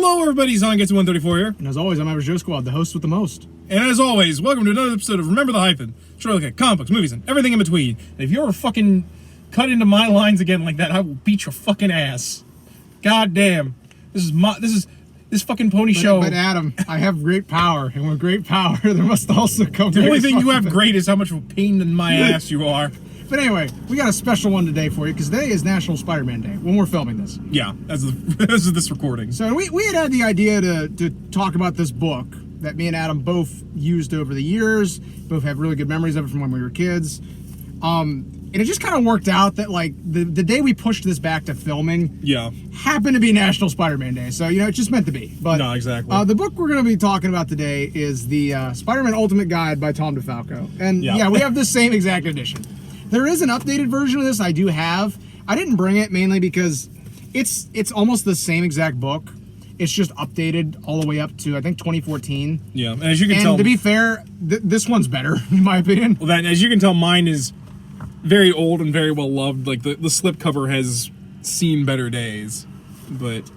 Hello, everybody. Zon gets 134 here. And as always, I'm Average Joe Squad, the host with the most. And as always, welcome to another episode of Remember the Hyphen. Sure, look at comic books, movies, and everything in between. And if you ever fucking cut into my lines again like that, I will beat your fucking ass. God damn. This fucking pony show. But Adam, I have great power, and with great power, there must also come. The only thing you have great is how much of a pain in my ass you are. But anyway, we got a special one today for you, because today is National Spider-Man Day, when we're filming this. Yeah, as of this recording. So we had the idea to talk about this book that me and Adam both used over the years, both have really good memories of it from when we were kids. And it just kind of worked out that, like, the day we pushed this back to filming happened to be National Spider-Man Day. So, you know, it's just meant to be. But no, exactly. The book we're going to be talking about today is the Spider-Man Ultimate Guide by Tom DeFalco. And, yeah, we have the same exact edition. There is an updated version of this I do have. I didn't bring it mainly because it's almost the same exact book. It's just updated all the way up to, I think, 2014. Yeah, and as you can tell... And to be fair, this one's better, in my opinion. Well, as you can tell, mine is very old and very well loved. Like, the slipcover has seen better days. But,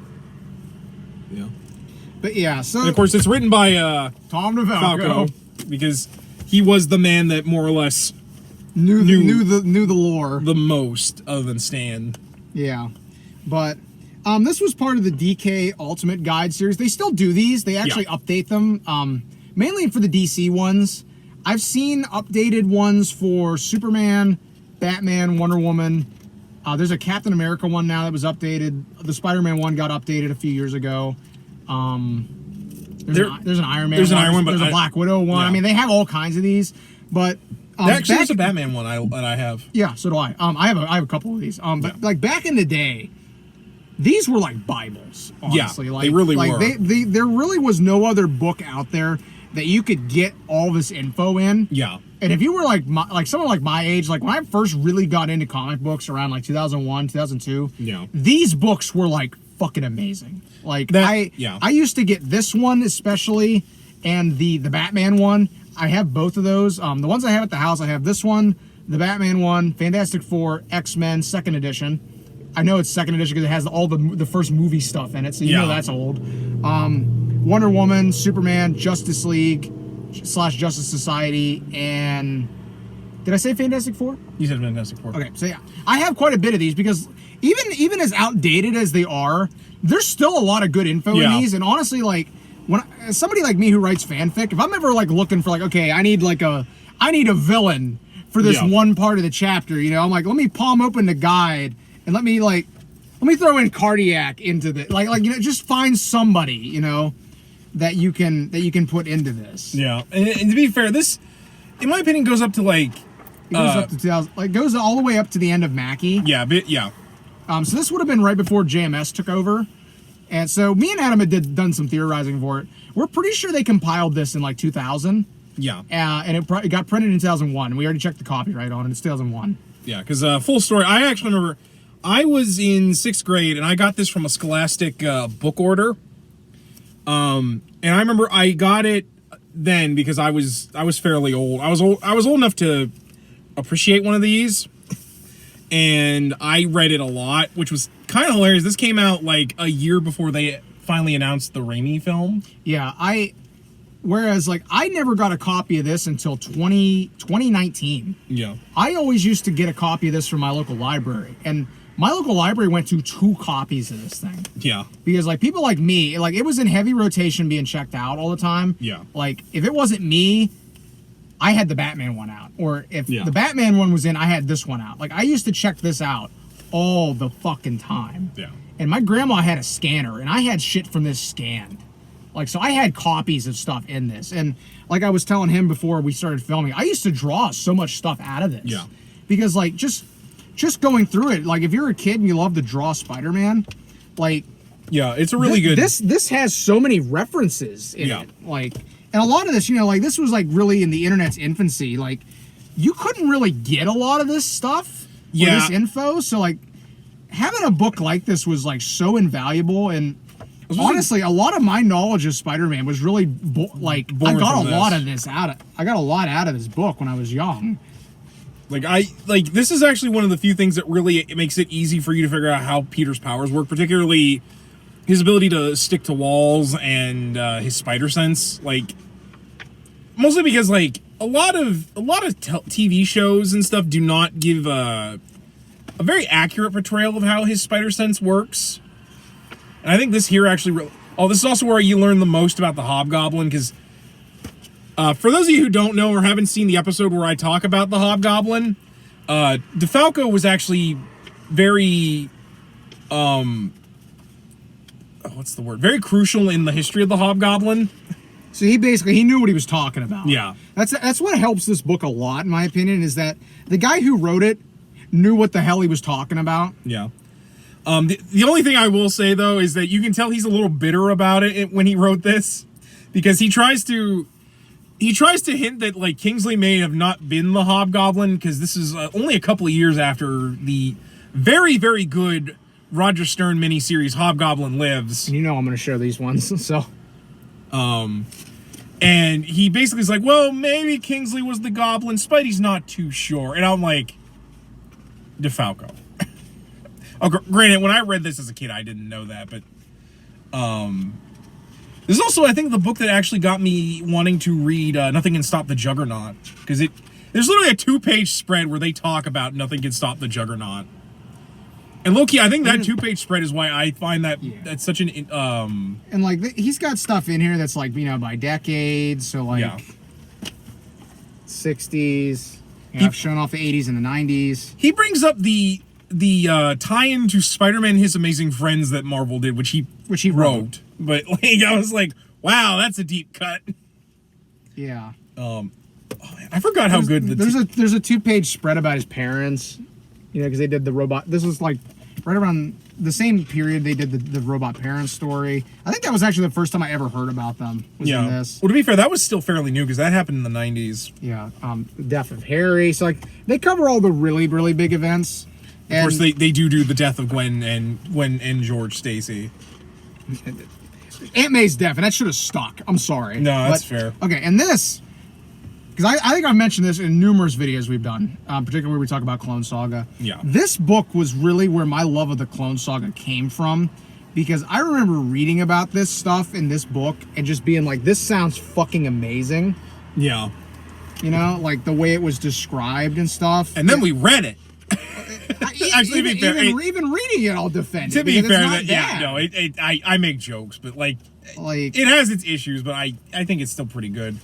yeah. But, yeah, so... And, of course, it's written by Tom DeFalco. Because he was the man that more or less... Knew the lore the most, other than Stan. Yeah, but this was part of the DK Ultimate Guide series. They still do these. They actually update them, mainly for the DC ones. I've seen updated ones for Superman, Batman, Wonder Woman. There's a Captain America one now that was updated. The Spider-Man one got updated a few years ago. There's an Iron Man. There's an Iron Man, but there's a Black Widow one. Yeah. I mean, they have all kinds of these, but. Actually, there's a Batman one that I have. Yeah, so do I. I have a couple of these. But like back in the day, these were like Bibles. Honestly, yeah, like, they really were. There really was no other book out there that you could get all this info in. Yeah. And if you were like someone like my age, like when I first really got into comic books around like 2001, 2002, these books were like fucking amazing. Like I used to get this one especially, and the Batman one. I have both of those. The ones I have at the house, I have this one, the Batman one, Fantastic Four, X-Men, 2nd edition. I know it's 2nd edition because it has all the first movie stuff in it, so you know that's old. Wonder Woman, Superman, Justice League / Justice Society, and... Did I say Fantastic Four? You said Fantastic Four. Okay, so yeah. I have quite a bit of these because even as outdated as they are, there's still a lot of good info in these, and honestly, like... When somebody like me who writes fanfic, if I'm ever like looking for like, okay, I need a villain for this one part of the chapter, you know, I'm like, let me palm open the guide and let me throw in Cardiac into the like you know, just find somebody, you know, that you can put into this. Yeah, and to be fair, this, in my opinion, goes up to like it goes up to 2000, like goes all the way up to the end of Mackie. Yeah, but yeah. So this would have been right before JMS took over. And so me and Adam had done some theorizing for it. We're pretty sure they compiled this in like 2000. Yeah. And it got printed in 2001. We already checked the copyright on it. It's 2001. Yeah, because full story, I actually remember I was in 6th grade and I got this from a Scholastic book order. And I remember I got it then because I was fairly old. I was old enough to appreciate one of these. And I read it a lot, which was kind of hilarious. This came out like a year before they finally announced the Raimi film. Yeah, whereas like I never got a copy of this until 2019. Yeah. I always used to get a copy of this from my local library. And my local library went to 2 copies of this thing. Yeah. Because like people like me, like it was in heavy rotation being checked out all the time. Yeah. Like if it wasn't me, I had the Batman one out. Or if the Batman one was in, I had this one out. Like, I used to check this out all the fucking time. Yeah. And my grandma had a scanner, and I had shit from this scanned. Like, so I had copies of stuff in this. And like I was telling him before we started filming, I used to draw so much stuff out of this. Yeah. Because, like, just going through it, like, if you're a kid and you love to draw Spider-Man, like... Yeah, it's a really good... This has so many references in it. Like... And a lot of this, you know, like this was like really in the internet's infancy. Like you couldn't really get a lot of this stuff or this info. So like having a book like this was like so invaluable. And honestly, a lot of my knowledge of Spider-Man was really I got a lot out of this book when I was young. Like this is actually one of the few things that really it makes it easy for you to figure out how Peter's powers work, particularly his ability to stick to walls and his spider sense, like mostly because like a lot of TV shows and stuff do not give a very accurate portrayal of how his spider sense works. And I think this here actually this is also where you learn the most about the Hobgoblin, because for those of you who don't know or haven't seen the episode where I talk about the Hobgoblin, DeFalco was actually very what's the word? Very crucial in the history of the Hobgoblin. So he knew what he was talking about. Yeah. That's what helps this book a lot, in my opinion, is that the guy who wrote it knew what the hell he was talking about. Yeah. The only thing I will say, though, is that you can tell he's a little bitter about it when he wrote this, because he tries to hint that, like, Kingsley may have not been the Hobgoblin, because this is only a couple of years after the very, very good Roger Stern miniseries Hobgoblin Lives. And you know I'm going to share these ones, so... And he basically is like, well, maybe Kingsley was the Goblin. Spidey's not too sure. And I'm like, DeFalco. Granted, when I read this as a kid, I didn't know that, but this is also, I think, the book that actually got me wanting to read Nothing Can Stop the Juggernaut, because there's literally a 2-page spread where they talk about Nothing Can Stop the Juggernaut. And low-key, I think that 2-page spread is why I find that that's such an... And, like, he's got stuff in here that's, like, by decades, so, like, 60s. I've shown off the 80s and the 90s. He brings up the tie-in to Spider-Man and His Amazing Friends that Marvel did, which he wrote. But, like, I was like, wow, that's a deep cut. Yeah. I forgot how good there's a 2-page spread about his parents. Because they did the robot. This was like right around the same period they did the robot parents story. I think that was actually the first time I ever heard about them. Was in this. Well, to be fair, that was still fairly new because that happened in the 90s. Yeah. The death of Harry. So like they cover all the really, really big events. Of course, they do the death of Gwen and George Stacy. Aunt May's death, and that should have stuck. I'm sorry. No, that's fair. Okay, and this. Because I think I've mentioned this in numerous videos we've done, particularly where we talk about Clone Saga. Yeah. This book was really where my love of the Clone Saga came from, because I remember reading about this stuff in this book and just being like, this sounds fucking amazing. Yeah. Like the way it was described and stuff. And then we read it. Actually, even reading it, I'll defend it. To be fair, I make jokes, but like it has its issues, but I think it's still pretty good.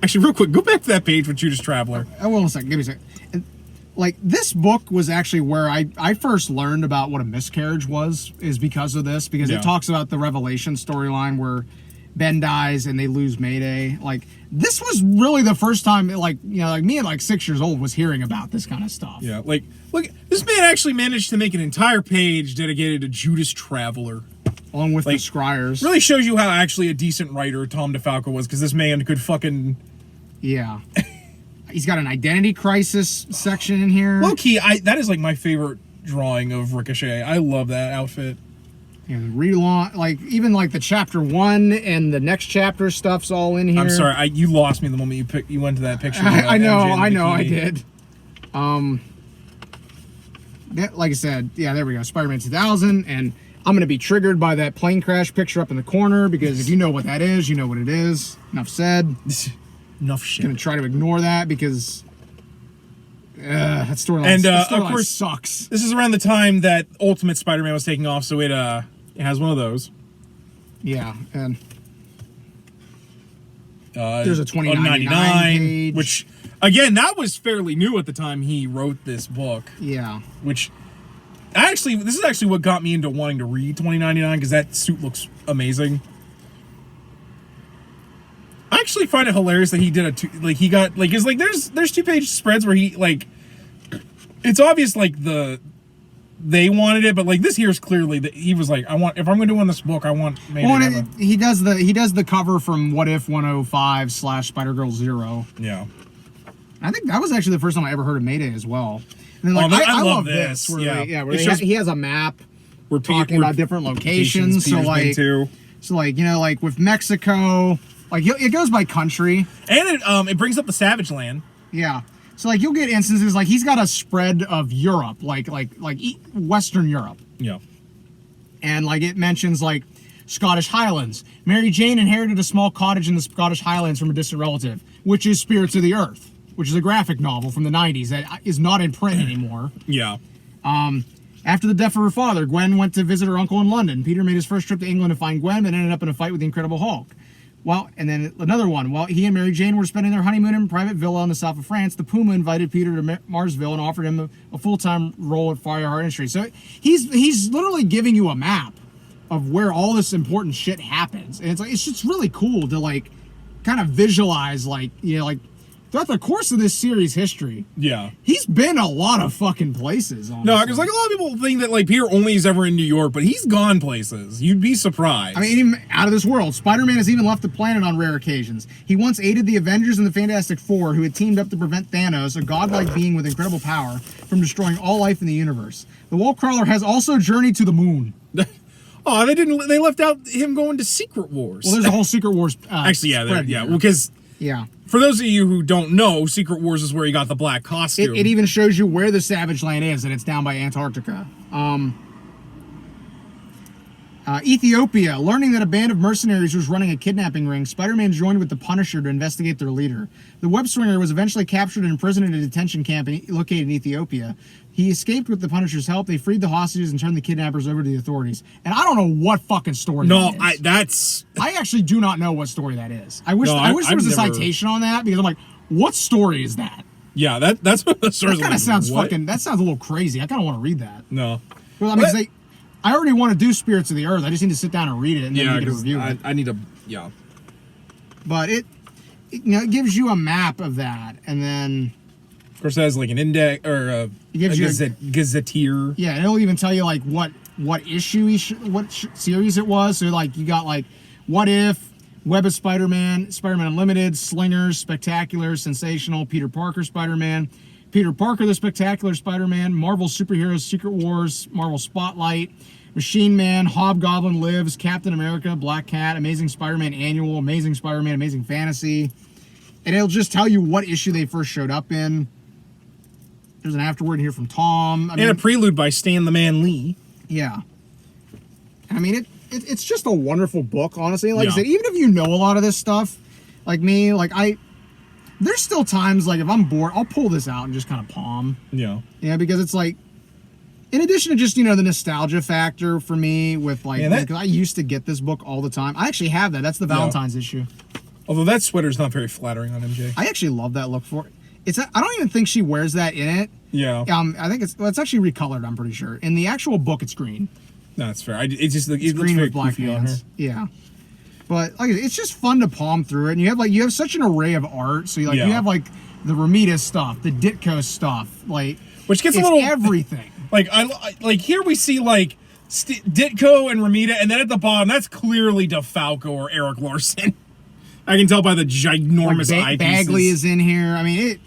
Actually, real quick, go back to that page with Judas Traveler. Hold on a second. Give me a second. Like, this book was actually where I first learned about what a miscarriage is because of this. Because it talks about the Revelation storyline where Ben dies and they lose Mayday. Like, this was really the first time, like me at like 6 years old was hearing about this kind of stuff. Yeah, like, look, this man actually managed to make an entire page dedicated to Judas Traveler. Along with the Scryers. Really shows you how actually a decent writer Tom DeFalco was, because this man could fucking... Yeah. He's got an identity crisis section in here. Low-key, that is like my favorite drawing of Ricochet. I love that outfit. Yeah, the relaunch, like even like the chapter 1 and the next chapter stuff's all in here. I'm sorry, you lost me the moment you went to that picture. I know, I did. Like I said, yeah, there we go. Spider-Man 2000, and I'm going to be triggered by that plane crash picture up in the corner, because if you know what that is, you know what it is. Enough said. Enough shit. Gonna try to ignore that because that storyline of course sucks. This is around the time that Ultimate Spider-Man was taking off, so it has one of those. Yeah, and there's a 2099 page, which again, that was fairly new at the time he wrote this book. Yeah, which this is actually what got me into wanting to read 2099, because that suit looks amazing. I actually find it hilarious that he did there's 2-page spreads where he like, it's obvious like they wanted it, but like this here is clearly that he was like, if I'm going to do on this book, I want. He does the cover from What If 105 / Spider-Girl 0. Yeah, I think that was actually the first time I ever heard of Mayday as well. And then, like, I love this. Where he has a map. We're talking about different locations. So like like with Mexico. Like, it goes by country. And it brings up the Savage Land. Yeah. So, like, you'll get instances, like, he's got a spread of Europe, like Western Europe. Yeah. And like it mentions like Scottish Highlands. Mary Jane inherited a small cottage in the Scottish Highlands from a distant relative, which is Spirits of the Earth, which is a graphic novel from the 90s that is not in print anymore. Yeah. After the death of her father, Gwen went to visit her uncle in London. Peter made his first trip to England to find Gwen, but ended up in a fight with the Incredible Hulk. Well, and then another one. While he and Mary Jane were spending their honeymoon in a private villa in the south of France, the Puma invited Peter to Marsville and offered him a full-time role at Fireheart Industries. So he's literally giving you a map of where all this important shit happens, and it's just really cool to like kind of visualize like like throughout the course of this series history. Yeah, he's been a lot of fucking places. Honestly. No, because like a lot of people think that like Peter only is ever in New York, but he's gone places. You'd be surprised. I mean, even out of this world. Spider-Man has even left the planet on rare occasions. He once aided the Avengers and the Fantastic Four, who had teamed up to prevent Thanos, a godlike being with incredible power, from destroying all life in the universe. The Wall Crawler has also journeyed to the moon. Oh, they left out him going to Secret Wars. Well, there's a whole Secret Wars. Actually, yeah, because for those of you who don't know, Secret Wars is where he got the black costume. It even shows you where the Savage Land is, and it's down by Antarctica. Ethiopia. Learning that a band of mercenaries was running a kidnapping ring, Spider-Man joined with the Punisher to investigate their leader. The web-swinger was eventually captured and imprisoned in a detention camp located in Ethiopia. He escaped with the Punisher's help. They freed the hostages and turned the kidnappers over to the authorities. And I don't know what fucking story that is. I actually do not know what story that is. I wish there was a citation on that, because I'm like, what story is that? Yeah, that's what the story. That kind of sounds fucking. That sounds a little crazy. I kind of want to read that. No. Well, I mean, I already want to do Spirits of the Earth. I just need to sit down and read it, and then we can review it. I need to. Yeah. But it gives you a map of that, and then. Of course, it has like an index or a gazetteer. Yeah, and it'll even tell you like what issue series it was. So like you got like What If, Web of Spider-Man, Spider-Man Unlimited, Slingers, Spectacular, Sensational, Peter Parker Spider-Man, Peter Parker the Spectacular Spider-Man, Marvel Superheroes Secret Wars, Marvel Spotlight, Machine Man, Hobgoblin Lives, Captain America, Black Cat, Amazing Spider-Man Annual, Amazing Spider-Man, Amazing Fantasy. And it'll just tell you what issue they first showed up in. There's an afterword here from Tom. And a prelude by Stan the Man Lee. Yeah. I mean, it's just a wonderful book, honestly. Like I said, even if you know a lot of this stuff, like me, there's still times, like, if I'm bored, I'll pull this out and just kind of palm. Yeah. Yeah, because it's like, in addition to just, the nostalgia factor for me with, like, because I used to get this book all the time. I actually have that. That's the Valentine's issue. Although that sweater's not very flattering on MJ. I actually love that look for it. I don't even think she wears that in it. Yeah. I think it's actually recolored, I'm pretty sure. In the actual book, it's green. No, that's fair. It's just it's green with black hands. Yeah. But like it's just fun to palm through it. And you have such an array of art. So you have like the Romita stuff, the Ditko stuff, like which gets a little everything. Like I here we see like Ditko and Romita, and then at the bottom that's clearly DeFalco or Eric Larson. I can tell by the ginormous eyepieces. Bagley is in here. I mean,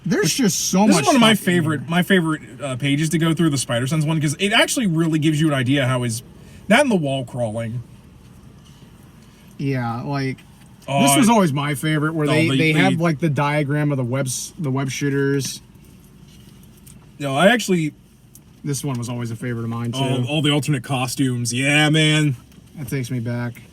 there's just so much. This is one of my favorite pages to go through, the Spider-Sense one, because it actually really gives you an idea how that and the wall crawling. Yeah, like this was always my favorite, where they have like the diagram of the web shooters. No, I actually. This one was always a favorite of mine too. All the alternate costumes, yeah, man. That takes me back.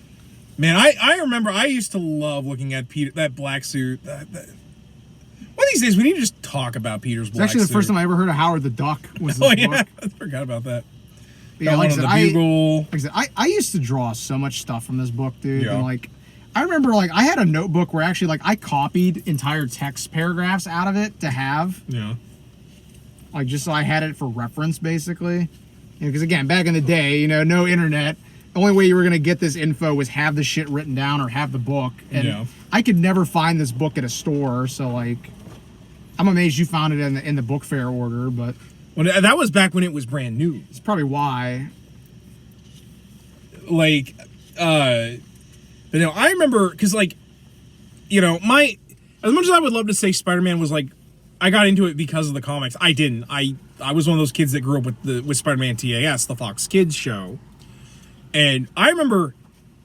Man, I remember I used to love looking at Peter, that black suit. One of these days, we need to just talk about Peter's black suit. It's actually the first time I ever heard of Howard the Duck. Was book. I forgot about that. Yeah, like I said, I used to draw so much stuff from this book, dude. Yeah. And like, I remember like I had a notebook where actually like I copied entire text paragraphs out of it to have. Yeah. Like just so I had it for reference, basically. Because again, back in the day, no internet. The only way you were going to get this info was have the shit written down or have the book. And I could never find this book at a store. So, like, I'm amazed you found it in the book fair order. But that was back when it was brand new. It's probably why. Like, but I remember, because, like, as much as I would love to say Spider-Man was, like, I got into it because of the comics. I didn't. I was one of those kids that grew up with Spider-Man TAS, the Fox Kids show. And I remember,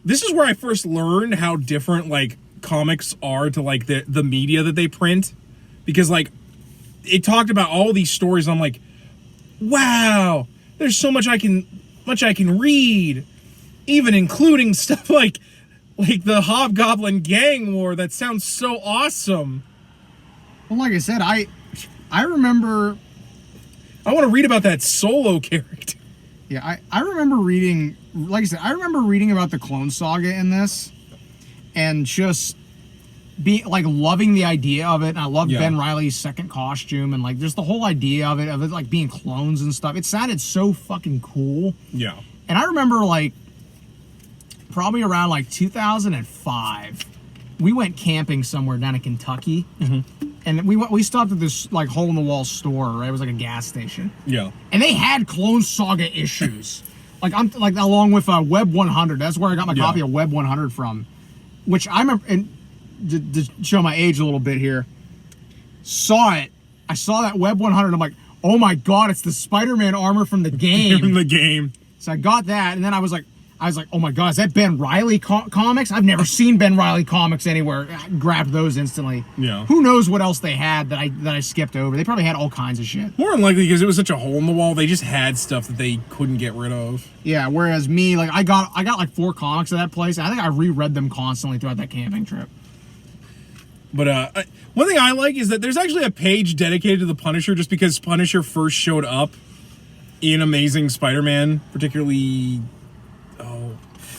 this is where I first learned how different, like, comics are to, like, the media that they print. Because, like, it talked about all these stories, and I'm like, wow, there's so much I can much I can read, even including stuff like the Hobgoblin Gang War. That sounds so awesome. Well, like I said, I remember. I want to read about that Solo character. Yeah, I remember reading, like I said, I remember reading about the Clone Saga in this, and just being like loving the idea of it. And I love Ben Reilly's second costume, and like just the whole idea of it like being clones and stuff. It sounded so fucking cool. Yeah. And I remember like probably around like 2005, we went camping somewhere down in Kentucky, and we stopped at this like hole in the wall store. Right, it was like a gas station. Yeah. And they had Clone Saga issues, like along with Web 100. That's where I got my copy of Web 100 from, which I remember. And to show my age a little bit here, saw it. I saw that Web 100. I'm like, oh my god, it's the Spider-Man armor from the game. From the game. So I got that, and then I was like, oh my god, is that Ben Reilly comics? I've never seen Ben Reilly comics anywhere. I grabbed those instantly. Yeah. Who knows what else they had that I skipped over? They probably had all kinds of shit. More than likely, because it was such a hole in the wall, they just had stuff that they couldn't get rid of. Yeah. Whereas me, like I got like 4 comics at that place. I think I reread them constantly throughout that camping trip. But one thing I like is that there's actually a page dedicated to the Punisher, just because Punisher first showed up in Amazing Spider-Man, particularly.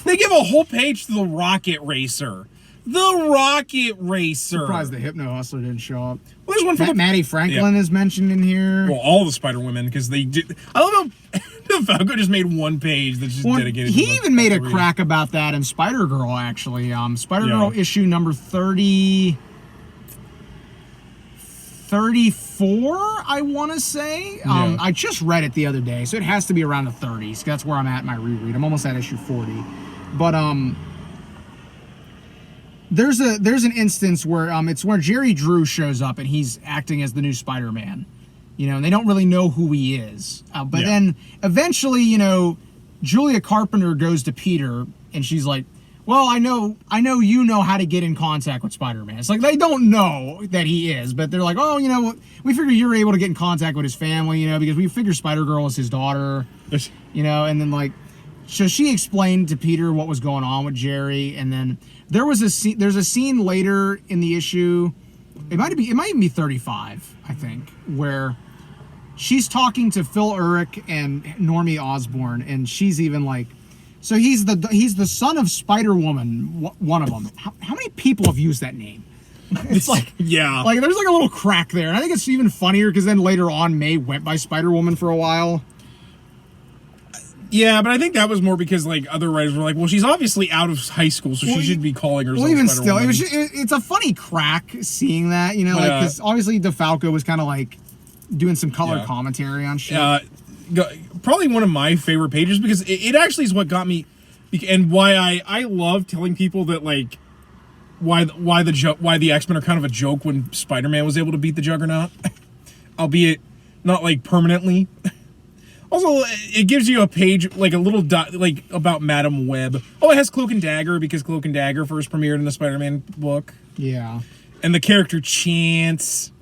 They give a whole page to the Rocket Racer. The Rocket Racer. Surprised the Hypno Hustler didn't show up. Well, there's one for Maddie Franklin is mentioned in here. Well, all the Spider-Women, because they did. I love how Falco just made one page that's just dedicated. He even made a crack about that in Spider-Girl, actually. Spider-Girl issue number 34, I want to say. I just read it the other day, so it has to be around the 30s. That's where I'm at in my reread. I'm almost at issue 40. But there's an instance where it's where Jerry Drew shows up and he's acting as the new Spider-Man. You know, and they don't really know who he is. But then eventually, you know, Julia Carpenter goes to Peter and she's like, well, I know you know how to get in contact with Spider-Man. It's like they don't know that he is, but they're like, oh, you know, we figure you're able to get in contact with his family, you know, because we figure Spider-Girl is his daughter, you know, and then like, so she explained to Peter what was going on with Jerry, and then there's a scene later in the issue, it might even be 35, I think, where she's talking to Phil Urich and Normie Osborn, and she's even like, so he's the son of Spider-Woman, one of them. How many people have used that name? It's like, like there's like a little crack there. And I think it's even funnier because then later on, May went by Spider-Woman for a while. Yeah, but I think that was more because like other writers were like, well, she's obviously out of high school, so she should be calling herself Spider-Woman. Well, even still, it's a funny crack seeing that, you know, like because obviously DeFalco was kind of like doing some color commentary on shit. Probably one of my favorite pages because it actually is what got me, and why I love telling people that like why the X-Men are kind of a joke when Spider-Man was able to beat the Juggernaut, albeit not like permanently. Also, it gives you a page like a little dot like about Madam Web. Oh, it has Cloak and Dagger because Cloak and Dagger first premiered in the Spider-Man book. Yeah, and the character Chance.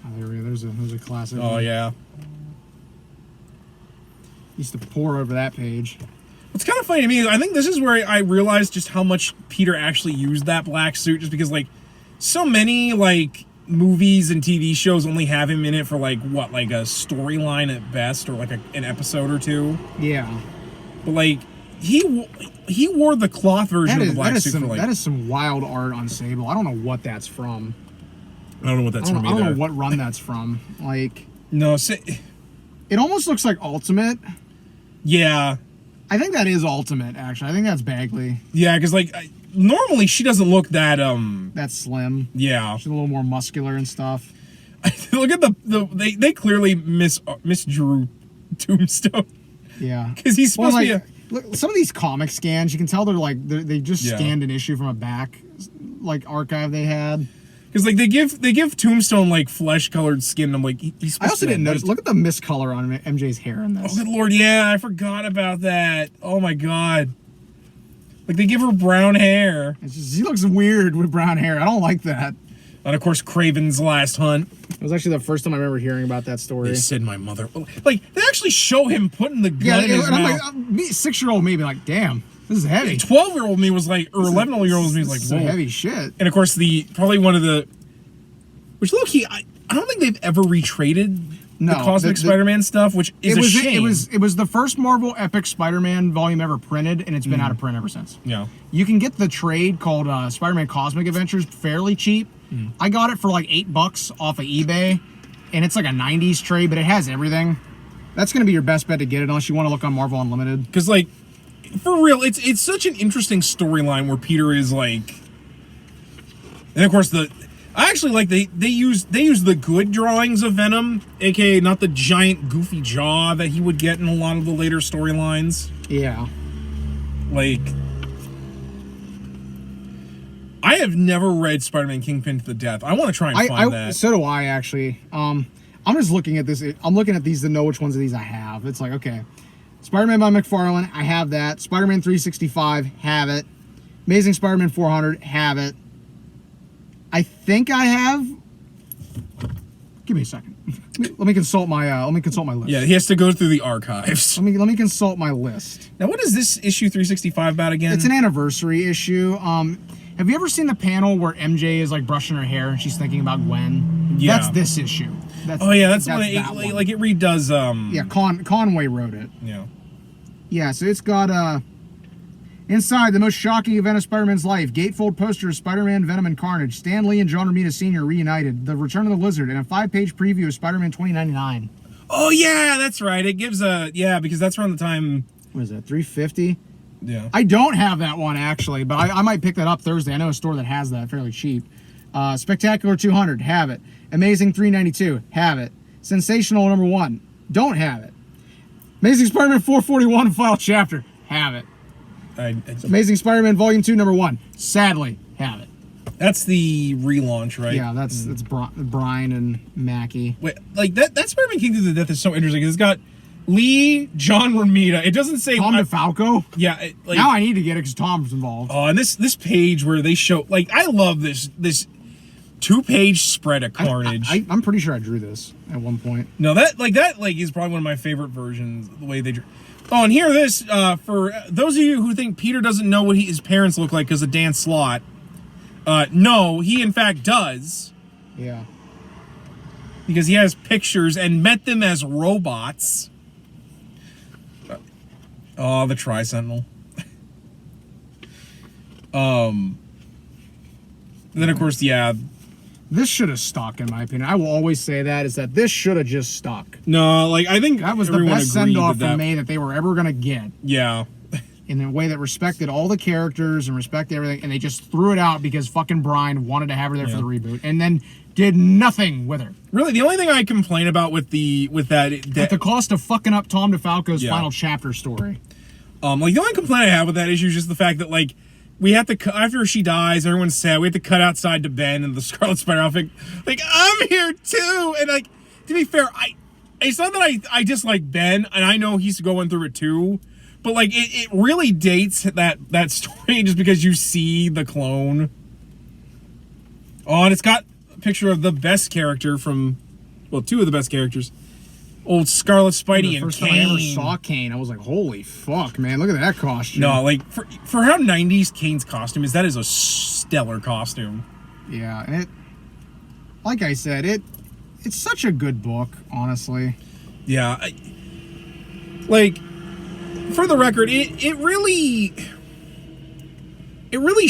Oh, there's a classic. Oh yeah. Used to pour over that page. What's kind of funny to me is I think this is where I realized just how much Peter actually used that black suit, just because like so many like movies and TV shows only have him in it for like what, like a storyline at best, or like an episode or two. Yeah. But like he wore the cloth version of the black suit for like, that is some wild art on Sable. I don't know what that's from. I don't know what that's from either. I don't know what run that's from. Like no, it almost looks like Ultimate. Yeah. I think that is Ultimate, actually. I think that's Bagley. Yeah, because like normally she doesn't look that that slim. Yeah. She's a little more muscular and stuff. Look at they clearly misdrew Tombstone. Yeah. Because he's supposed to be a... Look, some of these comic scans, you can tell they just scanned an issue from a back like archive they had. Because like they give Tombstone like flesh colored skin. And I'm like, he's I also didn't notice. Look at the miscolor on MJ's hair in this. Oh good lord, yeah, I forgot about that. Oh my god, like they give her brown hair. She looks weird with brown hair. I don't like that. And of course, Craven's Last Hunt. It was actually the first time I remember hearing about that story. They said my mother... Like, they actually show him putting the gun in his mouth. I'm like, 6-year-old me be like, damn, this is heavy. 12-year-old me was like... Or 11-year-old me was like, whoa. Heavy shit. And, of course, probably one of the... Which, low-key, I don't think they've ever retraded the Cosmic Spider-Man stuff, which is a shame. It was the first Marvel Epic Spider-Man volume ever printed, and it's been out of print ever since. Yeah. You can get the trade called Spider-Man Cosmic Adventures fairly cheap. I got it for like $8 off of eBay, and it's like a 90s trade, but it has everything. That's going to be your best bet to get it, unless you want to look on Marvel Unlimited. Because, like, for real, it's such an interesting storyline where Peter is like... And, of course, I actually like they use the good drawings of Venom, aka not the giant goofy jaw that he would get in a lot of the later storylines. Yeah. Like, I have never read Spider-Man Kingpin to the death. I want to try and find that. So do I, actually. I'm just looking at this. I'm looking at these to know which ones of these I have. It's like, okay, Spider-Man by McFarlane, I have that. Spider-Man 365, have it. Amazing Spider-Man 400, have it. I think I have. Give me a second. Let me consult my list. Yeah, he has to go through the archives. Let me consult my list. Now, what is this issue 365 about again? It's an anniversary issue. Have you ever seen the panel where MJ is like brushing her hair and she's thinking about Gwen? Yeah. That's this issue. That's when it redoes. Yeah, Conway wrote it. Yeah. Yeah, so it's got inside the most shocking event of Spider-Man's life, gatefold poster of Spider-Man, Venom, and Carnage. Stan Lee and John Romita Sr. reunited. The Return of the Lizard, and a 5-page preview of Spider-Man 2099. Oh yeah, that's right. It gives because that's around the time. What is that? 350. Yeah. I don't have that one actually, but I might pick that up Thursday. I know a store that has that fairly cheap. Spectacular 200, have it. Amazing 392, have it. Sensational #1, don't have it. Amazing Spider-Man 441, final chapter, have it. Amazing Spider-Man Volume 2, #1. Sadly, have it. That's the relaunch, right? Yeah, that's Brian and Mackie. Wait, like that Spider-Man King to the Death is so interesting. It's got Lee, John Romita. It doesn't say Tom DeFalco. Yeah, now I need to get it because Tom's involved. Oh, and this page where they show, like, I love this 2-page spread of Carnage. I'm pretty sure I drew this at one point. No, that is probably one of my favorite versions. The way they drew. Oh, and here this, for those of you who think Peter doesn't know what his parents look like because of Dan Slott, no, he in fact does. Yeah. Because he has pictures and met them as robots. Oh, the Tri-Sentinel. Then, of course, yeah. This should have stuck, in my opinion. I will always say that, is that this should have just stuck. No, like, I think that was the best send-off from May that they were ever going to get. Yeah. In a way that respected all the characters and respected everything, and they just threw it out because fucking Brian wanted to have her there for the reboot, and then did nothing with her. Really, the only thing I complain about with that at the cost of fucking up Tom DeFalco's final chapter story. Like, the only complaint I have with that issue is just the fact that, like, we have to, after she dies, everyone's sad, we have to cut outside to Ben and the Scarlet Spider outfit. Like, I'm here too! And, like, to be fair, it's not that I dislike Ben, and I know he's going through it too, but, like, it really dates that story just because you see the clone. Oh, and it's got a picture of the best character from, well, two of the best characters. Old Scarlet Spidey and Kane. The first time I ever saw Kane, I was like, holy fuck, man, look at that costume. No, like, for how 90s Kane's costume is, that is a stellar costume. Yeah, and it, like I said, it's such a good book, honestly. Yeah. Like, for the record, it really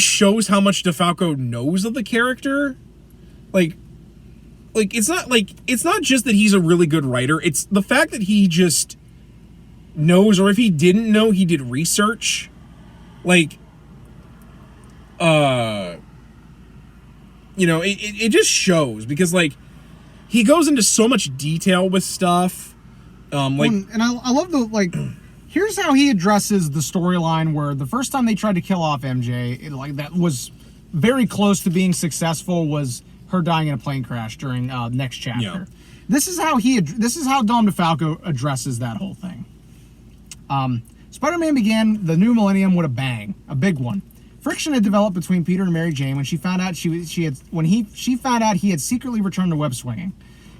shows how much DeFalco knows of the character. Like, it's not just that he's a really good writer, it's the fact that he just knows, or if he didn't know, he did research. Like, it just shows, because, like, he goes into so much detail with stuff. And I love the, like, here's how he addresses the storyline where the first time they tried to kill off MJ, that was very close to being successful, was her dying in a plane crash during next chapter. Yeah. This is how Dom DeFalco addresses that whole thing. Spider-Man began the new millennium with a bang, a big one. Friction had developed between Peter and Mary Jane when she found out he had secretly returned to web swinging.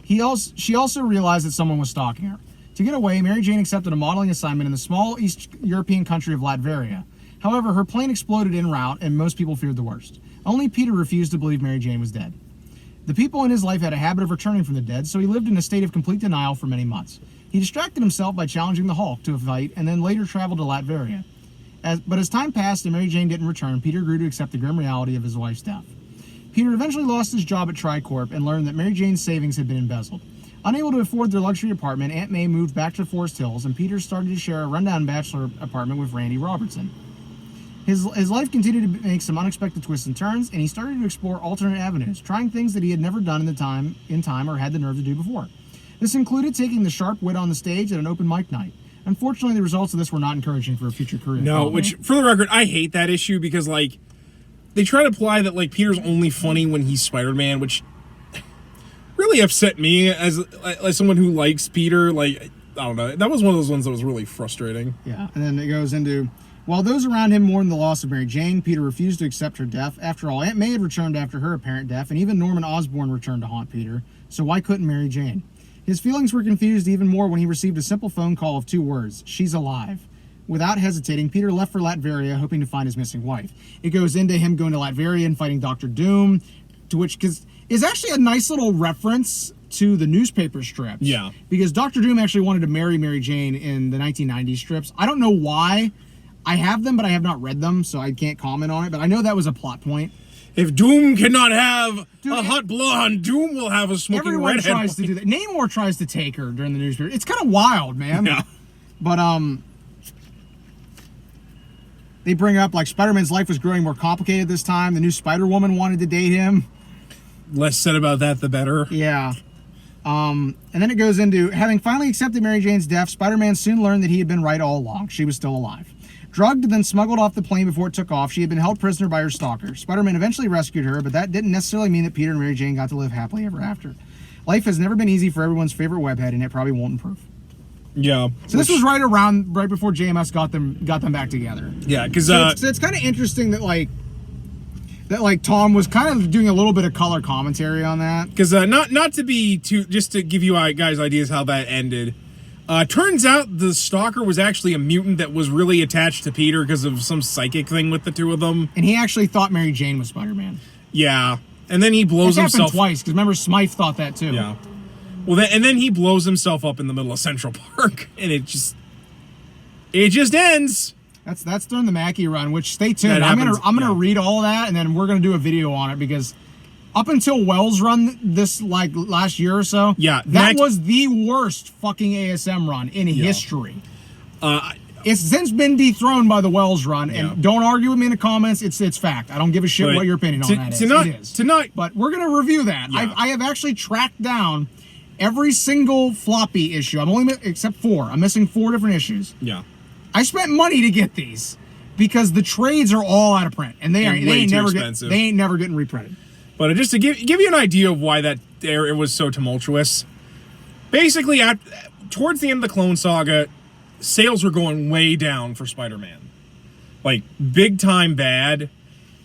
She also realized that someone was stalking her. To get away, Mary Jane accepted a modeling assignment in the small East European country of Latveria. However, her plane exploded en route, and most people feared the worst. Only Peter refused to believe Mary Jane was dead. The people in his life had a habit of returning from the dead, so he lived in a state of complete denial for many months. He distracted himself by challenging the Hulk to a fight, and then later traveled to Latveria. But as time passed and Mary Jane didn't return, Peter grew to accept the grim reality of his wife's death. Peter eventually lost his job at Tricorp and learned that Mary Jane's savings had been embezzled. Unable to afford their luxury apartment, Aunt May moved back to Forest Hills, and Peter started to share a rundown bachelor apartment with Randy Robertson. His life continued to make some unexpected twists and turns, and he started to explore alternate avenues, trying things that he had never done in time or had the nerve to do before. This included taking the sharp wit on the stage at an open mic night. Unfortunately, the results of this were not encouraging for a future career. No, which, for the record, I hate that issue because, like, they try to imply that, like, Peter's only funny when he's Spider-Man, which really upset me as someone who likes Peter. Like, I don't know. That was one of those ones that was really frustrating. Yeah, and then it goes into, while those around him mourned the loss of Mary Jane, Peter refused to accept her death. After all, Aunt May had returned after her apparent death, and even Norman Osborn returned to haunt Peter, so why couldn't Mary Jane? His feelings were confused even more when he received a simple phone call of 2 words, "She's alive." Without hesitating, Peter left for Latveria, hoping to find his missing wife. It goes into him going to Latveria and fighting Dr. Doom, to which is actually a nice little reference to the newspaper strips. Yeah. Because Dr. Doom actually wanted to marry Mary Jane in the 1990s strips. I don't know why. I have them, but I have not read them, so I can't comment on it. But I know that was a plot point. If Doom cannot have a hot blonde, Doom will have a smoking everyone redhead. Everyone tries to do that. Namor tries to take her during the newspaper. It's kind of wild, man. Yeah. But, they bring up, like, Spider-Man's life was growing more complicated this time. The new Spider-Woman wanted to date him. Less said about that, the better. Yeah. And then it goes into, having finally accepted Mary Jane's death, Spider-Man soon learned that he had been right all along. She was still alive. Drugged and then smuggled off the plane before it took off, she had been held prisoner by her stalker. Spider-Man eventually rescued her, but that didn't necessarily mean that Peter and Mary Jane got to live happily ever after. Life has never been easy for everyone's favorite webhead, and it probably won't improve. Yeah. So this was right before JMS got them back together. Yeah, because so it's kind of interesting that Tom was kind of doing a little bit of color commentary on that. Because not to be too, just to give you guys ideas how that ended. Turns out the stalker was actually a mutant that was really attached to Peter because of some psychic thing with the two of them. And he actually thought Mary Jane was Spider-Man. Yeah. And then he blows himself. It happened twice, because remember, Smythe thought that too. Yeah. Well, then he blows himself up in the middle of Central Park, and it just ends. That's during the Mackie run, which, stay tuned. I'm gonna read all of that, and then we're gonna do a video on it, because up until Wells' run this last year or so, that was the worst fucking ASM run in history. It's since been dethroned by the Wells run, and don't argue with me in the comments. It's fact. I don't give a shit what your opinion on that is. It is. But we're gonna review that. Yeah. I have actually tracked down every single floppy issue. I'm only except 4. I'm missing 4 different issues. Yeah. I spent money to get these because the trades are all out of print, and they ain't never getting reprinted. But just to give you an idea of why that it was so tumultuous, basically towards the end of the Clone Saga, sales were going way down for Spider-Man, like big time bad,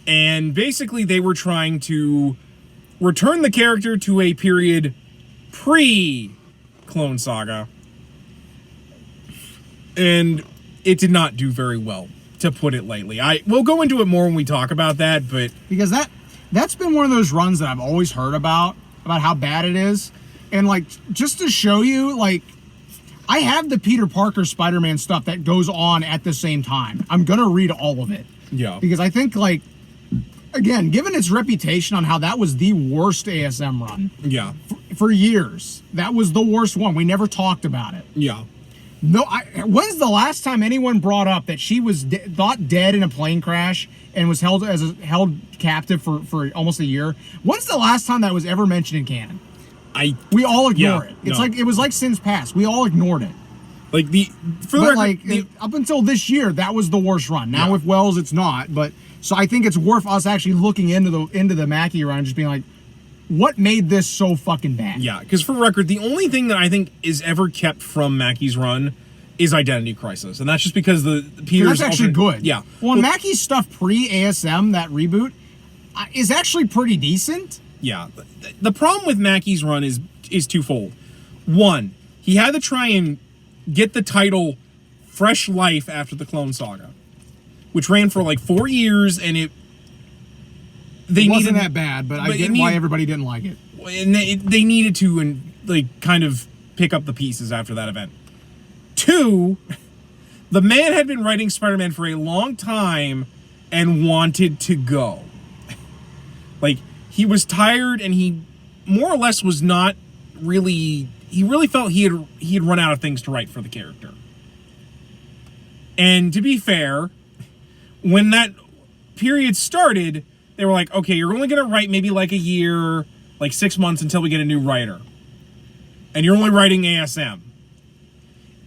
and basically they were trying to return the character to a period pre-Clone Saga, and it did not do very well, to put it lightly. We'll go into it more when we talk about that, but because that's been one of those runs that I've always heard about how bad it is, and like, just to show you, like, I have the Peter Parker Spider-Man stuff that goes on at the same time. I'm gonna read all of it. Yeah, because I think, like, again, given its reputation on how that was the worst ASM run. Yeah. For years, that was the worst one. We never talked about it. Yeah. No, when's the last time anyone brought up that she was thought dead in a plane crash and was held captive for almost a year? When's the last time that was ever mentioned in canon? We all ignore it. It's like it was like Sins Past. We all ignored it. Like up until this year, that was the worst run. Now with Wells, it's not. But so I think it's worth us actually looking into the Mackie run and just being like, what made this so fucking bad? Yeah, because for record, the only thing that I think is ever kept from Mackie's run is Identity Crisis, and that's just because the Peter's that's actually good. Yeah. Well, Mackie's stuff pre-ASM, that reboot, is actually pretty decent. Yeah. The problem with Mackie's run is is twofold. One, he had to try and get the title Fresh Life after the Clone Saga, which ran for like 4 years, and it wasn't that bad, but I get why everybody didn't like it. And they needed to and like kind of pick up the pieces after that event. Two, the man had been writing Spider-Man for a long time and wanted to go. Like, he was tired, and he more or less was not really... He really felt he had run out of things to write for the character. And to be fair, when that period started, they were like, okay, you're only going to write maybe like a year, like 6 months until we get a new writer. And you're only writing ASM.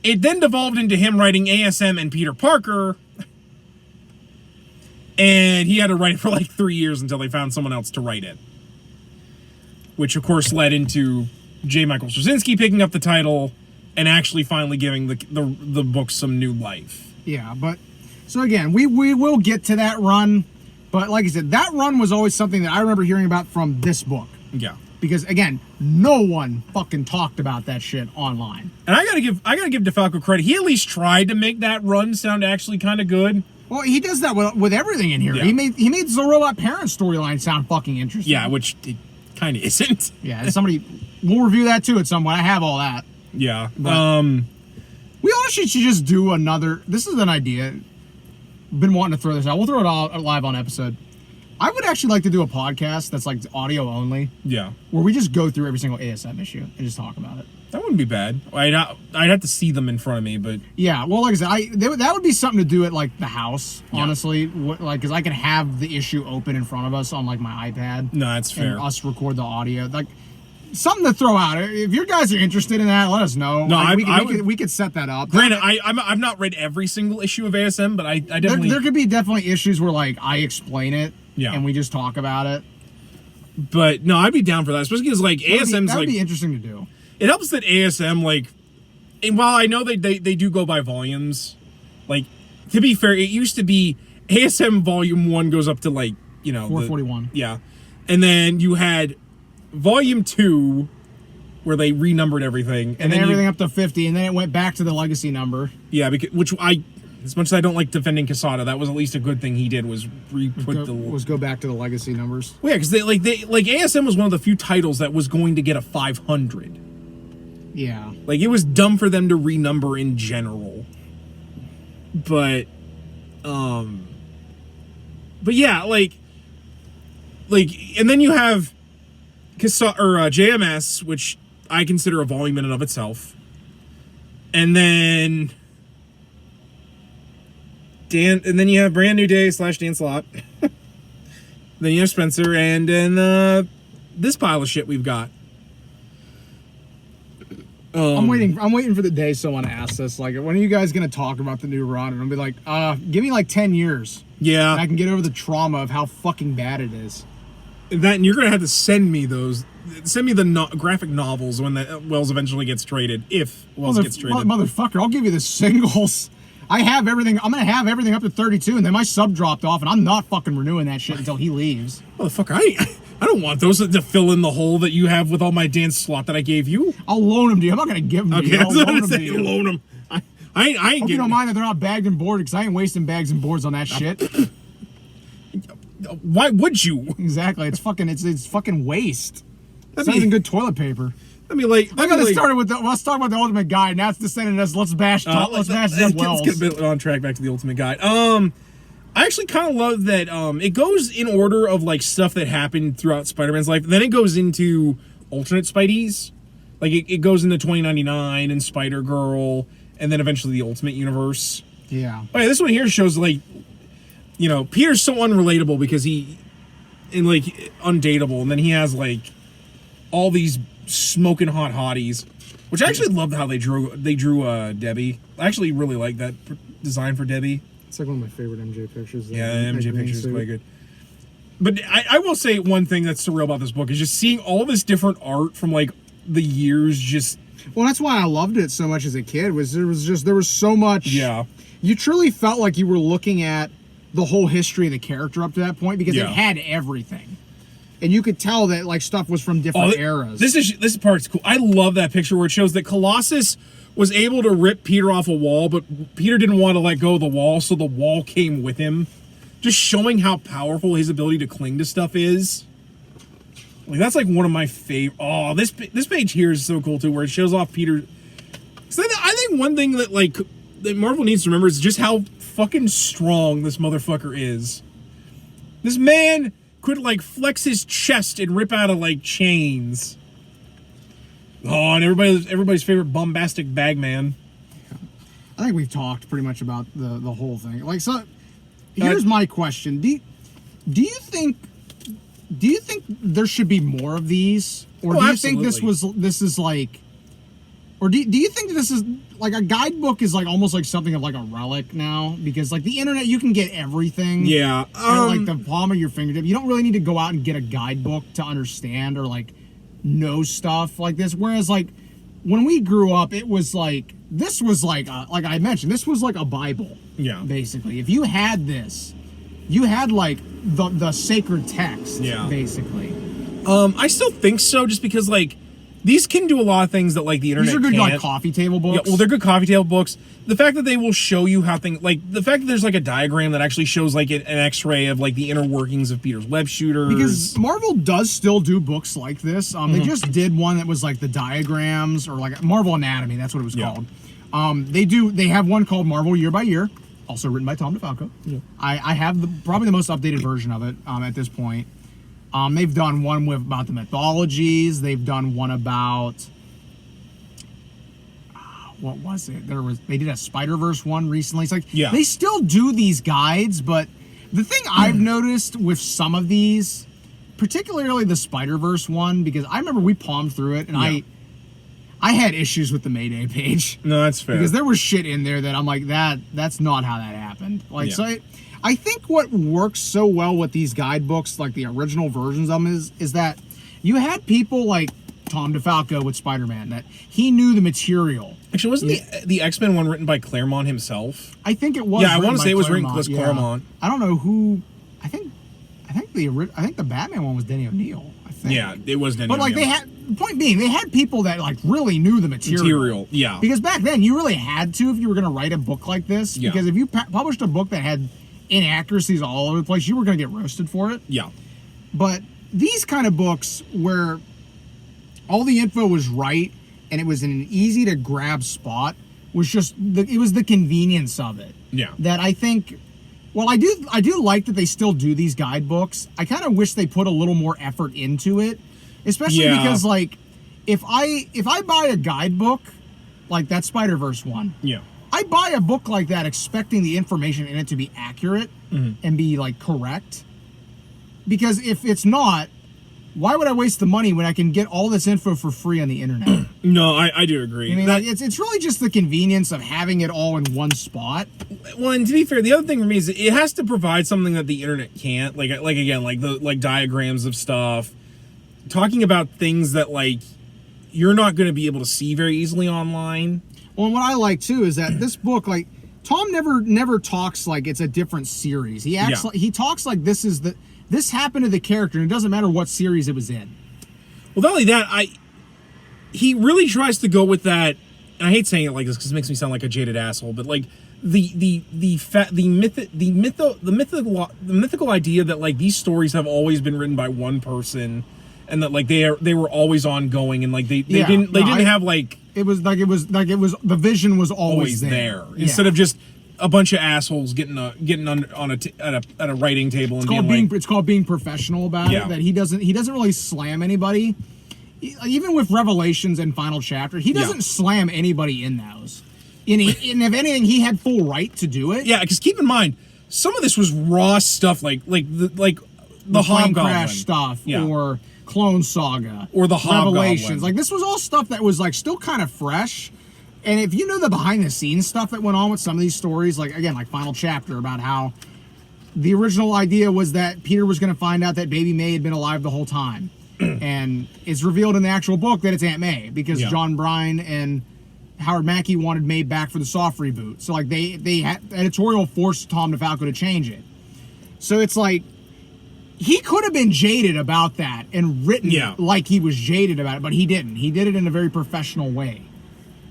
It then devolved into him writing ASM and Peter Parker. And he had to write it for like 3 years until they found someone else to write it. Which, of course, led into J. Michael Straczynski picking up the title and actually finally giving the book some new life. Yeah, but... So again, we will get to that run. But like I said, that run was always something that I remember hearing about from this book. Yeah. Because, again, no one fucking talked about that shit online. And I gotta give DeFalco credit. He at least tried to make that run sound actually kind of good. Well, he does that with everything in here. Yeah. He made the Robot Parent storyline sound fucking interesting. Yeah, which it kind of isn't. Yeah, we'll review that too at some point. I have all that. Yeah. But we honestly should just do another. This is an idea. Been wanting to throw this out. We'll throw it all live on episode. I would actually like to do a podcast that's like audio only. Yeah. Where we just go through every single ASM issue and just talk about it. That wouldn't be bad. I'd have to see them in front of me, but... Yeah, well, like I said, that would be something to do at, like, the house, honestly. Yeah. Like, because I can have the issue open in front of us on, like, my iPad. No, that's fair. And us record the audio. Like, something to throw out. If you guys are interested in that, let us know. No, like, we could set that up. Granted, I've not read every single issue of ASM, but I definitely... There could be definitely issues where, like, I explain it, and we just talk about it. But, no, I'd be down for that, especially because, like, ASM's, like... That would be interesting to do. It helps that ASM, like, and while I know they do go by volumes, like, to be fair, it used to be ASM Volume 1 goes up to, like, 441. Yeah. And then you had Volume 2, where they renumbered everything. And then everything up to 50, and then it went back to the legacy number. Yeah, which as much as I don't like defending Quesada, that was at least a good thing he did, was go back to the legacy numbers. Well, yeah, because like ASM was one of the few titles that was going to get a 500. Yeah. Like, it was dumb for them to renumber in general. But yeah, like, and then you have JMS, which I consider a volume in and of itself. And then you have Brand New Day / Dan Slott. Then you have Spencer, and then this pile of shit we've got. I'm waiting for the day someone asks us, like, when are you guys going to talk about the new run? And I'll be like, give me like 10 years. Yeah. And I can get over the trauma of how fucking bad it is. And you're going to have to send me those. Send me the graphic novels when that Wells eventually gets traded, if Wells gets traded. Motherfucker, I'll give you the singles. I have everything. I'm going to have everything up to 32, and then my sub dropped off, and I'm not fucking renewing that shit until he leaves. Motherfucker, I don't want those to fill in the hole that you have with all my Dan Slott that I gave you. I'll loan them to you. I'm not going to give them to you. I'll loan them to you. Loan them. I ain't getting... You don't mind that they're not bagged and boarded, because I ain't wasting bags and boards on that shit. Why would you? Exactly. It's fucking waste. It's not even good toilet paper. Let's talk about the Ultimate Guide. Now it's descending us. Let's bash Wells. Let's get a bit on track back to the Ultimate Guide. I actually kind of love that it goes in order of like stuff that happened throughout Spider-Man's life. Then it goes into alternate Spideys. Like it goes into 2099 and Spider-Girl, and then eventually the Ultimate Universe. Yeah. Oh yeah, this one here shows like, Peter's so unrelatable because undateable, and then he has like all these smoking hot hotties, which I actually loved how they drew Debbie. I actually really like that design for Debbie. It's like one of my favorite MJ pictures. Yeah, MJ picture is quite good. But I will say one thing that's surreal about this book is just seeing all this different art from like the years. Just well, that's why I loved it so much as a kid. There was so much. Yeah, you truly felt like you were looking at the whole history of the character up to that point because it had everything. and you could tell that like stuff was from different eras. This part's cool. I love that picture where it shows that Colossus was able to rip Peter off a wall, but Peter didn't want to let go of the wall, so the wall came with him. Just showing how powerful his ability to cling to stuff is. Like, that's like one of my favorite. Oh, this page here is so cool too, where it shows off Peter. So I think one thing that like that Marvel needs to remember is just how fucking strong this motherfucker is. This man could like flex his chest and rip out of like chains. Oh, and everybody's favorite bombastic Bagman. I think we've talked pretty much about the whole thing. Like, so here's my question: Do you think there should be more of these, or do you absolutely. think this is like, or do you think this is like a guidebook is like almost like something of like a relic now, because like the internet, you can get everything. Yeah. At like the palm of your fingertip. You don't really need to go out and get a guidebook to understand or like know stuff like this. Whereas like when we grew up, it was like this was like I mentioned, this was like a Bible. Yeah. Basically, if you had this, you had like the sacred text. Yeah. Basically. I still think so, just because like these can do a lot of things that like the internet These are good can't. like coffee table books. Yeah, well, they're good coffee table books. The fact that they will show you how things, like the fact that there's like a diagram that actually shows like an X-ray of like the inner workings of Peter's web shooters. Because Marvel does still do books like this. They just did one that was like the diagrams, or like Marvel Anatomy. That's what it was called. They have one called Marvel Year by Year, also written by Tom DeFalco. Yeah. I have probably the most updated version of it at this point. They've done one about the mythologies. They've done one about what was it? They did a Spider-Verse one recently. It's like they still do these guides, but the thing I've noticed with some of these, particularly the Spider-Verse one, because I remember we palmed through it and I had issues with the Mayday page. No, that's fair. Because there was shit in there that I'm like, that's not how that happened. Like, so I think what works so well with these guidebooks, like the original versions of them, is that you had people like Tom DeFalco with Spider-Man, that he knew the material. Actually, wasn't the X-Men one written by Claremont himself? I think it was. Yeah, I want to say it was written by Claremont. I don't know who. I think the Batman one was Denny O'Neil. I think. Yeah, it was Denny O'Neil. But like they had. Point being, they had people that like really knew the material. Yeah. Because back then you really had to if you were going to write a book like this. Yeah. Because if you published a book that had inaccuracies all over the place, you were going to get roasted for it. Yeah. But these kind of books where all the info was right and it was in an easy to grab spot was just it was the convenience of it. Yeah. That I think. Well, I do like that they still do these guidebooks. I kind of wish they put a little more effort into it. Especially because, like, if I buy a guidebook, like that Spider-Verse one, I buy a book like that expecting the information in it to be accurate and be, like, correct. Because if it's not, why would I waste the money when I can get all this info for free on the internet? No, I do agree. I mean, like, it's really just the convenience of having it all in one spot. Well, and to be fair, the other thing for me is it has to provide something that the internet can't. Like again, like diagrams of stuff. Talking about things that like you're not going to be able to see very easily online. Well, and what I like too is that this book, like Tom never talks like it's a different series. He acts like he talks like this happened to the character, and it doesn't matter what series it was in. Well, not only that, he really tries to go with that. And I hate saying it like this because it makes me sound like a jaded asshole, but like the mythical idea that like these stories have always been written by one person. And that like they were always ongoing, and like they didn't have like it was the vision was always there. Instead of just a bunch of assholes getting at a writing table. It's called being professional about it. That he doesn't really slam anybody, even with Revelations and Final Chapter. He doesn't slam anybody in those. And if anything, he had full right to do it. Yeah, because keep in mind, some of this was raw stuff, like the Plane Crash stuff, or Clone Saga, or the Revelations. Like, this was all stuff that was like still kind of fresh. And if you know the behind the scenes stuff that went on with some of these stories, like again, like Final Chapter, about how the original idea was that Peter was going to find out that Baby May had been alive the whole time, and it's revealed in the actual book that it's Aunt May, because John Bryan and Howard Mackey wanted May back for the soft reboot. So like they had editorial forced Tom DeFalco to change it. So it's like, he could have been jaded about that and written like he was jaded about it, but he didn't. He did it in a very professional way.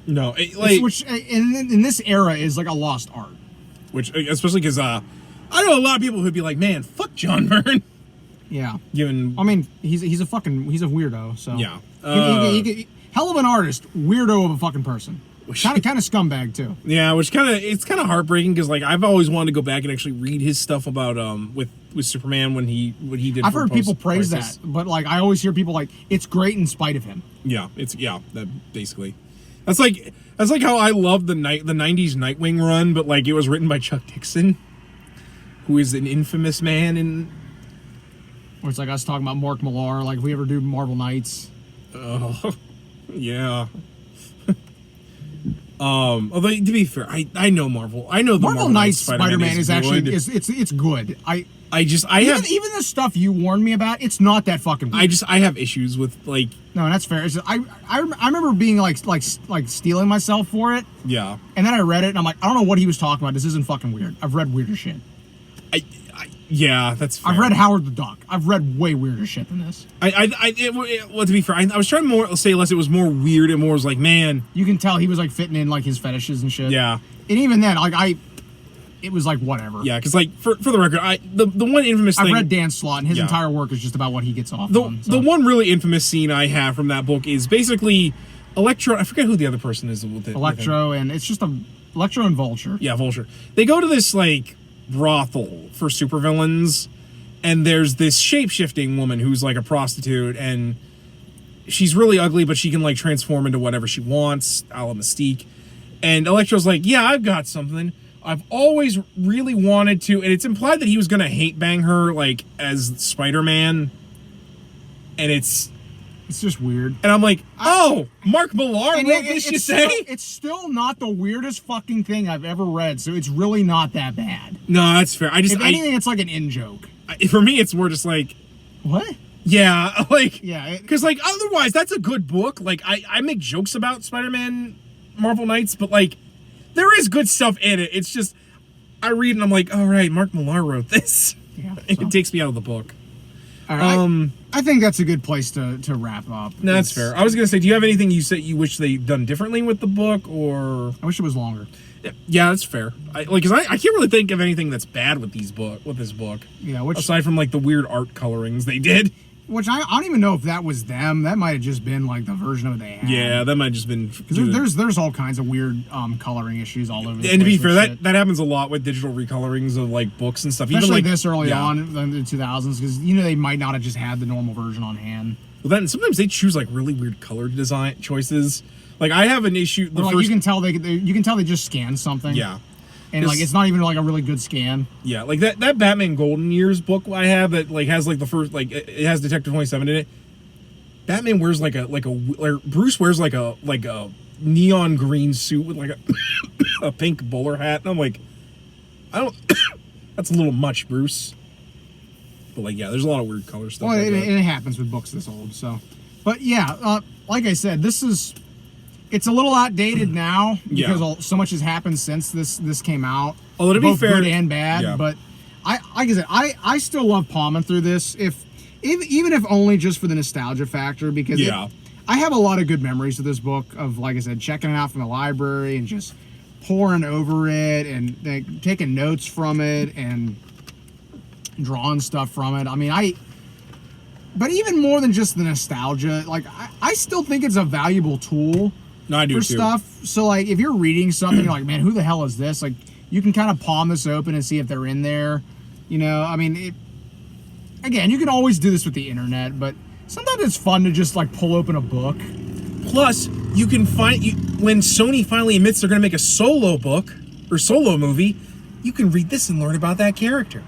No, which in this era is like a lost art. Which, especially because I know a lot of people who'd be like, man, fuck John Byrne. Yeah. Given, I mean, he's a weirdo. So yeah, hell of an artist, weirdo of a fucking person. Kind of scumbag too. Yeah, which it's kind of heartbreaking because like I've always wanted to go back and actually read his stuff about with Superman when he did. I've heard people praise that, but like I always hear people like it's great in spite of him. Yeah, that basically. That's like how I love the 90s Nightwing run, but like it was written by Chuck Dixon, who is an infamous man in. Or it's like us talking about Mark Millar, like if we ever do Marvel Knights. Oh, yeah. Although to be fair, I know Marvel. I know the Marvel Knights Spider-Man is actually it's good. I have even the stuff you warned me about. It's not that fucking weird. I have issues with like. No, that's fair. I remember being like stealing myself for it. Yeah. And then I read it and I'm like, I don't know what he was talking about. This isn't fucking weird. I've read weirder shit. Yeah, that's fair. I've read Howard the Duck. I've read way weirder shit than this. Well, to be fair, I was trying to say less. It was more weird and more was like, man. You can tell he was like fitting in like his fetishes and shit. Yeah. And even then, like it was like whatever. Yeah, because like for the record, the one infamous thing. I've read Dan Slott, and his entire work is just about what he gets off on. So. The one really infamous scene I have from that book is basically Electro. I forget who the other person is with it. Electro, and it's just Electro and Vulture. Yeah, Vulture. They go to this like brothel for supervillains. And there's this shape-shifting woman who's like a prostitute, and she's really ugly, but she can like transform into whatever she wants, a la Mystique. And Electro's like, yeah, I've got something. I've always really wanted to, and it's implied that he was gonna hate bang her like as Spider-Man. And it's just weird. And I'm like, oh, Mark Millar wrote this, you say? It's still not the weirdest fucking thing I've ever read, so it's really not that bad. No, that's fair. If anything, it's like an in-joke. For me, it's more just like, what? Yeah, like, yeah, because like otherwise, that's a good book. Like, I make jokes about Spider-Man, Marvel Knights, but like, there is good stuff in it. It's just I read and I'm like, all right, Mark Millar wrote this. Yeah, it takes me out of the book. All right, I think that's a good place to wrap up. No, that's fair. I was gonna say, do you have anything you said you wish they'd done differently with the book, or I wish it was longer. Yeah, that's fair. Because I can't really think of anything that's bad with this book. Yeah, aside from like the weird art colorings they did. Which I don't even know if that was them. That might have just been like the version of it they had. Yeah, that might have just been because there's all kinds of weird coloring issues all over. And to be fair, that happens a lot with digital recolorings of like books and stuff. Especially even like this early on in the 2000s, because they might not have just had the normal version on hand. Well, then sometimes they choose like really weird color design choices. Like I have an issue. You can tell they just scanned something. Yeah. And like it's not even like a really good scan. Yeah, like that Batman Golden Years book I have that like has like the first like it has Detective 27 in it. Batman wears like Bruce wears like a neon green suit with like a pink bowler hat, and I'm like, I don't. That's a little much, Bruce. But like, yeah, there's a lot of weird color stuff. Well, it happens with books this old, so. But yeah, like I said, it's a little outdated now because so much has happened since this came out. Oh, to be fair, good and bad. Yeah. But like I said, I still love palming through this, even if only just for the nostalgia factor, because I have a lot of good memories of this book. Of like I said, checking it out from the library and just poring over it and like, taking notes from it and drawing stuff from it. I mean, but even more than just the nostalgia, like I still think it's a valuable tool. No, I do for too. Stuff. So like if you're reading something, you're like, man, who the hell is this? Like you can kind of palm this open and see if they're in there. I mean, again, you can always do this with the internet, but sometimes it's fun to just like pull open a book. Plus, you can when Sony finally admits they're going to make a solo book or solo movie, you can read this and learn about that character.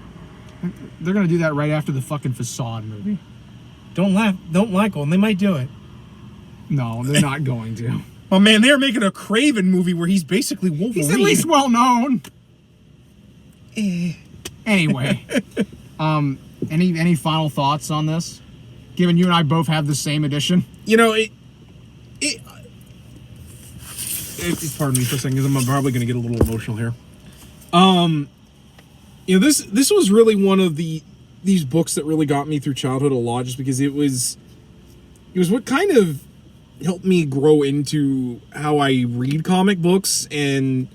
They're going to do that right after the fucking Facade movie. Don't laugh. Don't like them. They might do it. No, they're not going to. Oh man, they're making a Craven movie where he's basically Wolverine. He's at least well known. Anyway, any final thoughts on this? Given you and I both have the same edition. Pardon me for a second, because I'm probably going to get a little emotional here. This was really one of the these books that really got me through childhood a lot, just because it was what kind of helped me grow into how I read comic books, and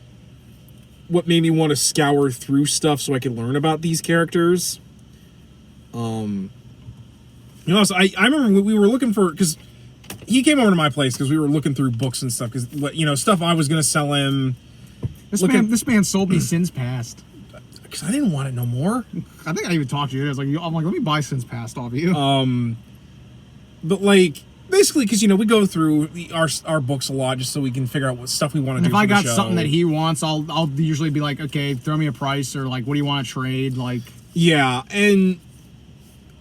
what made me want to scour through stuff so I could learn about these characters. So I remember we were looking for, because he came over to my place because we were looking through books and stuff, because stuff I was gonna sell him. This man sold me Sins Past. Because I didn't want it no more. I think I even talked to you. I'm like, let me buy Sins Past off of you. But basically, because we go through our books a lot just so we can figure out what stuff we want to do. If I got something that he wants, I'll usually be like, okay, throw me a price, or like, what do you want to trade? Like, yeah, and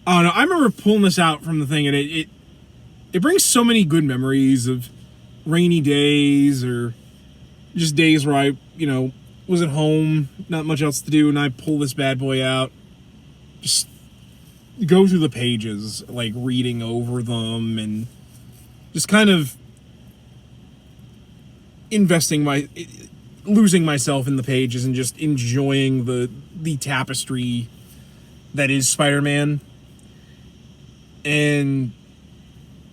I don't know. I remember pulling this out from the thing, and it brings so many good memories of rainy days, or just days where I was at home, not much else to do, and I pull this bad boy out, just go through the pages, like reading over them, and just kind of losing myself in the pages, and just enjoying the tapestry that is Spider-Man. And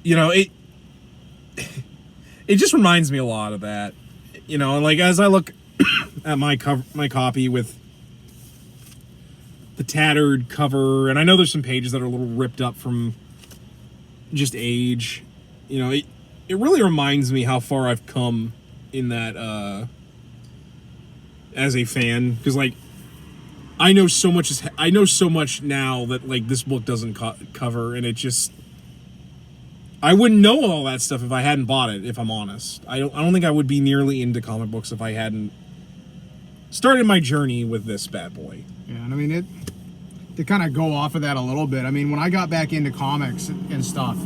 it just reminds me a lot of that, and like as I look at my copy with the tattered cover, and I know there's some pages that are a little ripped up from just age. It really reminds me how far I've come in that as a fan, because like I know so much now that like this book doesn't cover, and it just, I wouldn't know all that stuff if I hadn't bought it, if I'm honest. I don't think I would be nearly into comic books if I hadn't started my journey with this bad boy. Yeah, and I mean, to kind of go off of that a little bit, I mean, when I got back into comics and stuff,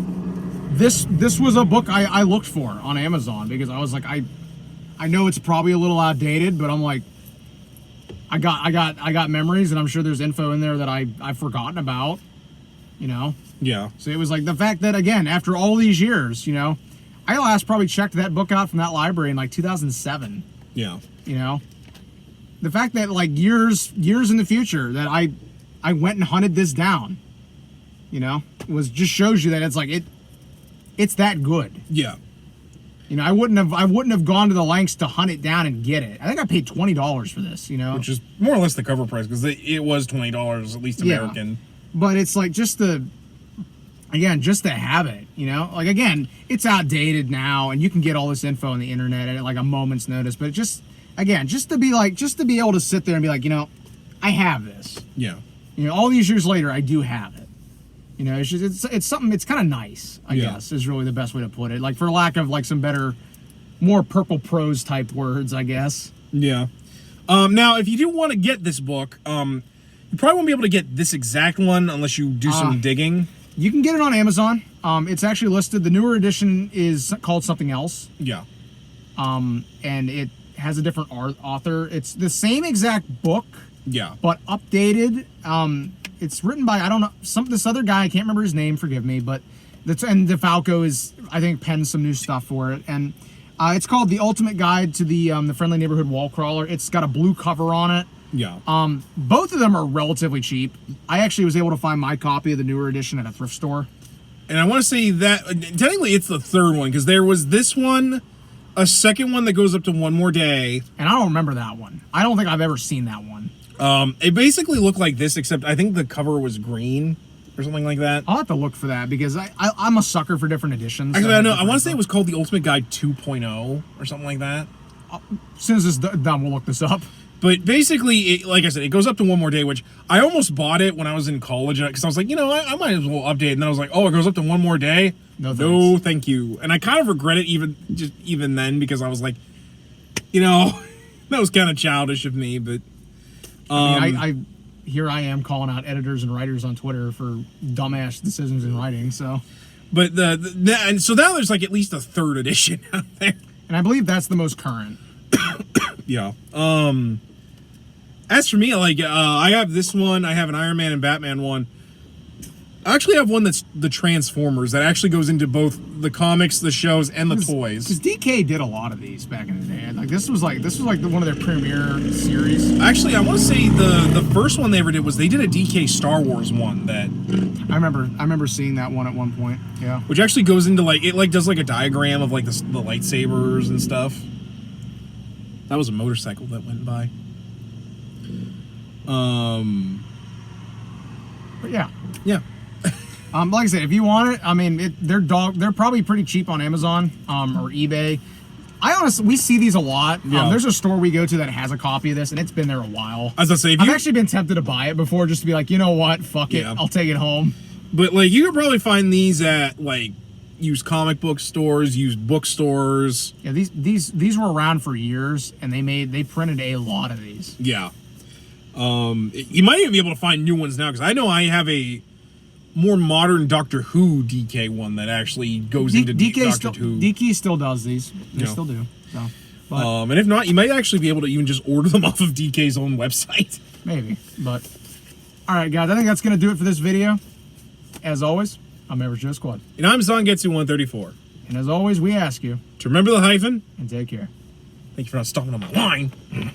this was a book I looked for on Amazon, because I was like, I know it's probably a little outdated, but I'm like, I got memories, and I'm sure there's info in there that I've forgotten about, Yeah. So it was like the fact that, again, after all these years, I last probably checked that book out from that library in like 2007. Yeah. The fact that like years in the future that I went and hunted this down, was just shows you that it's like it's that good. Yeah. I wouldn't have gone to the lengths to hunt it down and get it. I think I paid $20 for this, which is more or less the cover price, because it was $20, at least American. Yeah. But it's like just to have it, like, again, it's outdated now, and you can get all this info on the internet at like a moment's notice. But just to be able to sit there and be like, I have this. Yeah. All these years later, I do have it. It's something. It's kind of nice, I guess, is really the best way to put it. Like, for lack of like some better, more purple prose type words, I guess. Yeah. Now, if you do want to get this book, you probably won't be able to get this exact one unless you do some digging. You can get it on Amazon. It's actually listed. The newer edition is called something else. Yeah. And it has a different author. It's the same exact book. Yeah. But updated. It's written by, I don't know, this other guy, I can't remember his name, forgive me, but and DeFalco I think penned some new stuff for it, and it's called The Ultimate Guide to the Friendly Neighborhood Wall Crawler. It's got a blue cover on it. Yeah. Both of them are relatively cheap. I actually was able to find my copy of the newer edition at a thrift store. And I want to say that technically it's the third one, because there was this one, a second one that goes up to One More Day, and I don't remember that one. I don't think I've ever seen that one. It basically looked like this, except I think the cover was green or something like that. I'll have to look for that, because I'm a sucker for different editions. Actually, I know. I want to say it was called The Ultimate Guide 2.0 or something like that. As soon as it's done, we'll look this up. But basically, like I said, it goes up to One More Day, which I almost bought it when I was in college, because I was like, I might as well update. And then I was like, oh, it goes up to One More Day? No, thank you. And I kind of regret it even then, because I was like, that was kind of childish of me, but... here I am calling out editors and writers on Twitter for dumbass decisions in writing. So, but and so now there's like at least a third edition out there, and I believe that's the most current. Yeah. As for me, like I have this one, I have an Iron Man and Batman one. I actually have one that's the Transformers that actually goes into both the comics, the shows, and the toys. Because DK did a lot of these back in the day. Like this was like one of their premier series. Actually, I want to say the first one they ever did was they did a DK Star Wars one that I remember seeing that one at one point. Yeah, which actually goes into like it like does like a diagram of like the lightsabers and stuff. That was a motorcycle that went by. But yeah. Like I said, if you want it, I mean, they're probably pretty cheap on Amazon or eBay. We see these a lot. Yeah. There's a store we go to that has a copy of this, and it's been there a while. As I say, I've actually been tempted to buy it before, just to be like, you know what, fuck it, I'll take it home. But like, you could probably find these at like used comic book stores, used bookstores. Yeah, these were around for years, and they printed a lot of these. Yeah. You might even be able to find new ones now, because I know I have a more modern Doctor Who DK one that actually goes into Doctor Who. DK still does these. They still do. So, but, and if not, you might actually be able to even just order them off of DK's own website. Maybe. But all right, guys, I think that's gonna do it for this video. As always, I'm Average Joe Squad. And I'm Zangetsu134. And as always, we ask you to remember the hyphen and take care. Thank you for not stopping on my line.